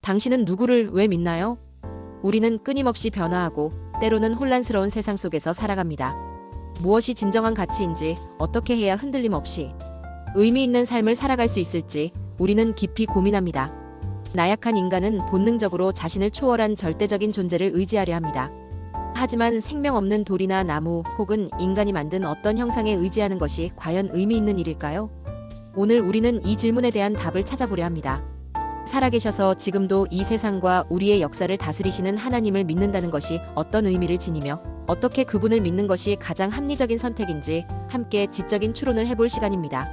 당신은 누구를 왜 믿나요? 우리는 끊임없이 변화하고 때로는 혼란스러운 세상 속에서 살아갑니다. 무엇이 진정한 가치인지, 어떻게 해야 흔들림 없이 의미 있는 삶을 살아갈 수 있을지 우리는 깊이 고민합니다. 나약한 인간은 본능적으로 자신을 초월한 절대적인 존재를 의지하려 합니다. 하지만 생명 없는 돌이나 나무 혹은 인간이 만든 어떤 형상에 의지하는 것이 과연 의미 있는 일일까요? 오늘 우리는 이 질문에 대한 답을 찾아보려 합니다. 살아계셔서 지금도 이 세상과 우리의 역사를 다스리시는 하나님을 믿는다는 것이 어떤 의미를 지니며 어떻게 그분을 믿는 것이 가장 합리적인 선택인지 함께 지적인 추론을 해볼 시간입니다.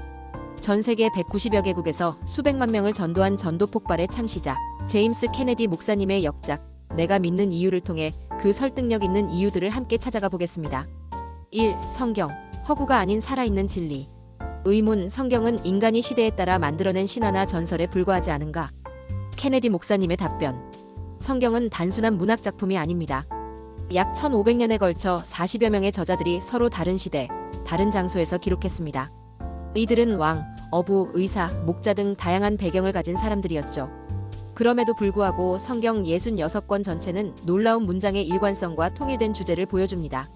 전 세계 190여 개국에서 수백만 명을 전도한 전도 폭발의 창시자 제임스 케네디 목사님의 역작 내가 믿는 이유를 통해 그 설득력 있는 이유들을 함께 찾아가 보겠습니다. 1. 성경, 허구가 아닌 살아있는 진리. 의문, 성경은 인간이 시대에 따라 만들어낸 신화나 전설에 불과하지 않은가? 케네디 목사님의 답변. 성경은 단순한 문학 작품이 아닙니다. 약 1500년에 걸쳐 40여 명의 저자들이 서로 다른 시대, 다른 장소에서 기록했습니다. 이들은 왕, 어부, 의사, 목자 등 다양한 배경을 가진 사람들이었죠. 그럼에도 불구하고 성경 66권 전체는 놀라운 문장의 일관성과 통일된 주제를 보여줍니다.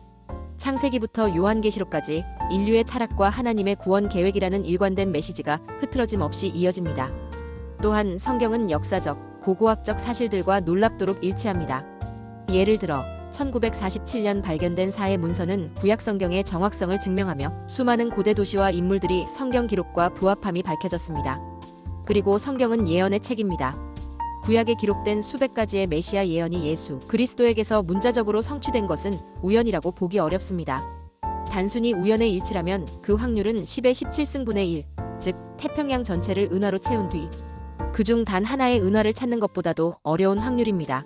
창세기부터 요한계시록까지 인류의 타락과 하나님의 구원 계획이라는 일관된 메시지가 흐트러짐 없이 이어집니다. 또한 성경은 역사적, 고고학적 사실들과 놀랍도록 일치합니다. 예를 들어 1947년 발견된 사해 문서는 구약 성경의 정확성을 증명하며 수많은 고대 도시와 인물들이 성경 기록과 부합함이 밝혀졌습니다. 그리고 성경은 예언의 책입니다. 구약에 기록된 수백 가지의 메시아 예언이 예수 그리스도에게서 문자적으로 성취된 것은 우연이라고 보기 어렵습니다. 단순히 우연의 일치라면 그 확률은 10의 17승분의 1, 즉 태평양 전체를 은하로 채운 뒤 그중 단 하나의 은하를 찾는 것보다도 어려운 확률입니다.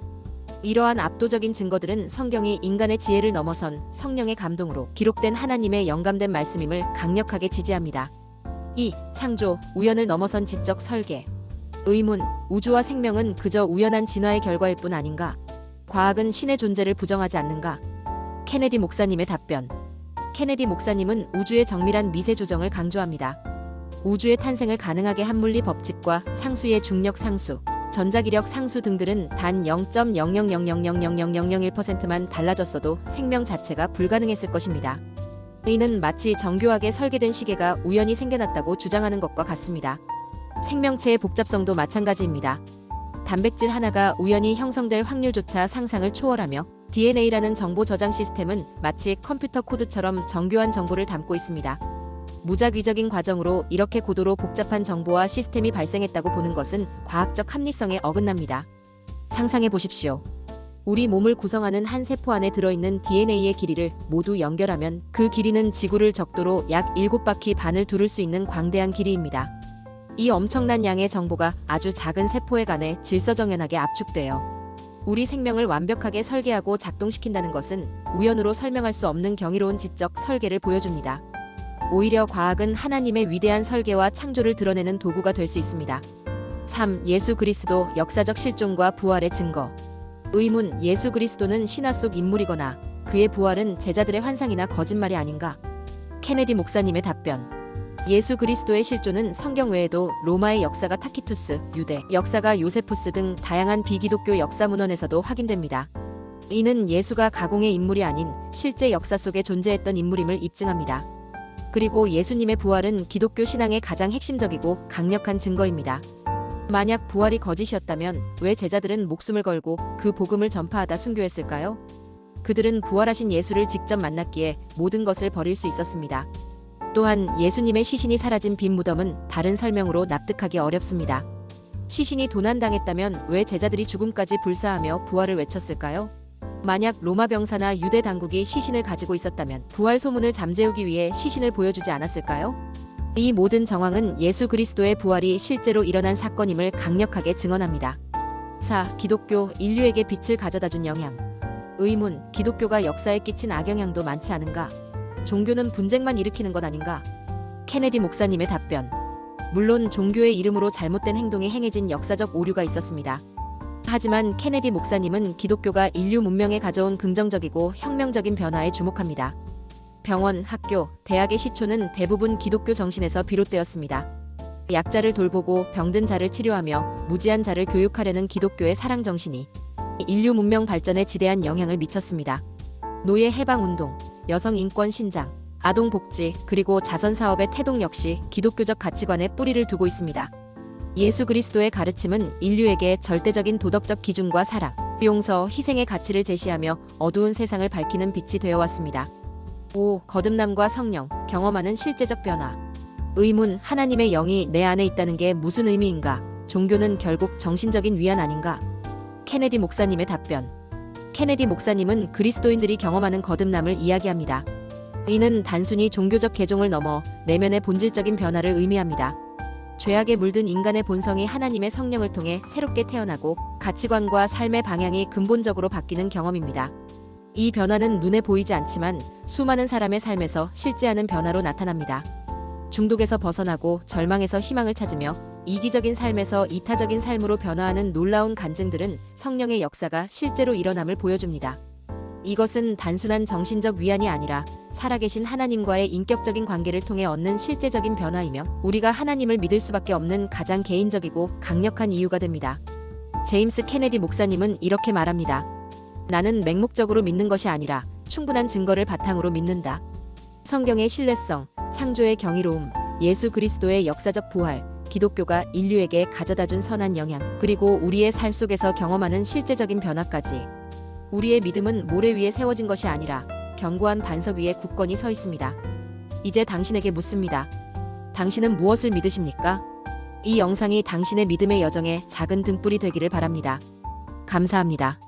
이러한 압도적인 증거들은 성경이 인간의 지혜를 넘어선 성령의 감동으로 기록된 하나님의 영감된 말씀임을 강력하게 지지합니다. 2. 창조, 우연을 넘어선 지적 설계. 의문, 우주와 생명은 그저 우연한 진화의 결과일 뿐 아닌가? 과학은 신의 존재를 부정하지 않는가? 케네디 목사님의 답변. 케네디 목사님은 우주의 정밀한 미세 조정을 강조합니다. 우주의 탄생을 가능하게 한 물리 법칙과 상수의 중력 상수, 전자기력 상수 등들은 단 0.000000001%만 달라졌어도 생명 자체가 불가능했을 것입니다. 이는 마치 정교하게 설계된 시계가 우연히 생겨났다고 주장하는 것과 같습니다. 생명체의 복잡성도 마찬가지입니다. 단백질 하나가 우연히 형성될 확률조차 상상을 초월하며 DNA라는 정보 저장 시스템은 마치 컴퓨터 코드처럼 정교한 정보를 담고 있습니다. 무작위적인 과정으로 이렇게 고도로 복잡한 정보와 시스템이 발생했다고 보는 것은 과학적 합리성에 어긋납니다. 상상해 보십시오. 우리 몸을 구성하는 한 세포 안에 들어있는 DNA의 길이를 모두 연결하면 그 길이는 지구를 적도로 약 7바퀴 반을 두를 수 있는 광대한 길이입니다. 이 엄청난 양의 정보가 아주 작은 세포에 관해 질서정연하게 압축돼요. 우리 생명을 완벽하게 설계하고 작동시킨다는 것은 우연으로 설명할 수 없는 경이로운 지적 설계를 보여줍니다. 오히려 과학은 하나님의 위대한 설계와 창조를 드러내는 도구가 될 수 있습니다. 3. 예수 그리스도 역사적 실존과 부활의 증거. 의문, 예수 그리스도는 신화 속 인물이거나 그의 부활은 제자들의 환상이나 거짓말이 아닌가? 케네디 목사님의 답변. 예수 그리스도의 실존은 성경 외에도 로마의 역사가 타키투스, 유대 역사가 요세푸스 등 다양한 비기독교 역사 문헌에서도 확인됩니다. 이는 예수가 가공의 인물이 아닌 실제 역사 속에 존재했던 인물임을 입증합니다. 그리고 예수님의 부활은 기독교 신앙의 가장 핵심적이고 강력한 증거입니다. 만약 부활이 거짓이었다면 왜 제자들은 목숨을 걸고 그 복음을 전파하다 순교했을까요? 그들은 부활하신 예수를 직접 만났기에 모든 것을 버릴 수 있었습니다. 또한 예수님의 시신이 사라진 빈 무덤은 다른 설명으로 납득하기 어렵습니다. 시신이 도난당했다면 왜 제자들이 죽음까지 불사하며 부활을 외쳤을까요? 만약 로마 병사나 유대 당국이 시신을 가지고 있었다면 부활 소문을 잠재우기 위해 시신을 보여주지 않았을까요? 이 모든 정황은 예수 그리스도의 부활이 실제로 일어난 사건임을 강력하게 증언합니다. 4. 기독교, 인류에게 빛을 가져다준 영향. 의문, 기독교가 역사에 끼친 악영향도 많지 않은가? 종교는 분쟁만 일으키는 것 아닌가? 케네디 목사님의 답변. 물론 종교의 이름으로 잘못된 행동이 행해진 역사적 오류가 있었습니다. 하지만 케네디 목사님은 기독교가 인류 문명에 가져온 긍정적이고 혁명적인 변화에 주목합니다. 병원, 학교, 대학의 시초는 대부분 기독교 정신에서 비롯되었습니다. 약자를 돌보고 병든 자를 치료하며 무지한 자를 교육하려는 기독교의 사랑 정신이 인류 문명 발전에 지대한 영향을 미쳤습니다. 노예 해방 운동, 여성 인권 신장, 아동 복지, 그리고 자선 사업의 태동 역시 기독교적 가치관에 뿌리를 두고 있습니다. 예수 그리스도의 가르침은 인류에게 절대적인 도덕적 기준과 사랑, 용서, 희생의 가치를 제시하며 어두운 세상을 밝히는 빛이 되어 왔습니다. 5. 거듭남과 성령, 경험하는 실제적 변화. 의문, 하나님의 영이 내 안에 있다는 게 무슨 의미인가? 종교는 결국 정신적인 위안 아닌가? 케네디 목사님의 답변. 케네디 목사님은 그리스도인들이 경험하는 거듭남을 이야기합니다. 이는 단순히 종교적 개종을 넘어 내면의 본질적인 변화를 의미합니다. 죄악에 물든 인간의 본성이 하나님의 성령을 통해 새롭게 태어나고 가치관과 삶의 방향이 근본적으로 바뀌는 경험입니다. 이 변화는 눈에 보이지 않지만 수많은 사람의 삶에서 실제하는 변화로 나타납니다. 중독에서 벗어나고 절망에서 희망을 찾으며 이기적인 삶에서 이타적인 삶으로 변화하는 놀라운 간증들은 성령의 역사가 실제로 일어남을 보여줍니다. 이것은 단순한 정신적 위안이 아니라 살아계신 하나님과의 인격적인 관계를 통해 얻는 실제적인 변화이며 우리가 하나님을 믿을 수밖에 없는 가장 개인적이고 강력한 이유가 됩니다. 제임스 케네디 목사님은 이렇게 말합니다. 나는 맹목적으로 믿는 것이 아니라 충분한 증거를 바탕으로 믿는다. 성경의 신뢰성, 창조의 경이로움, 예수 그리스도의 역사적 부활, 기독교가 인류에게 가져다준 선한 영향, 그리고 우리의 삶 속에서 경험하는 실제적인 변화까지. 우리의 믿음은 모래 위에 세워진 것이 아니라 견고한 반석 위에 굳건히 서 있습니다. 이제 당신에게 묻습니다. 당신은 무엇을 믿으십니까? 이 영상이 당신의 믿음의 여정에 작은 등불이 되기를 바랍니다. 감사합니다.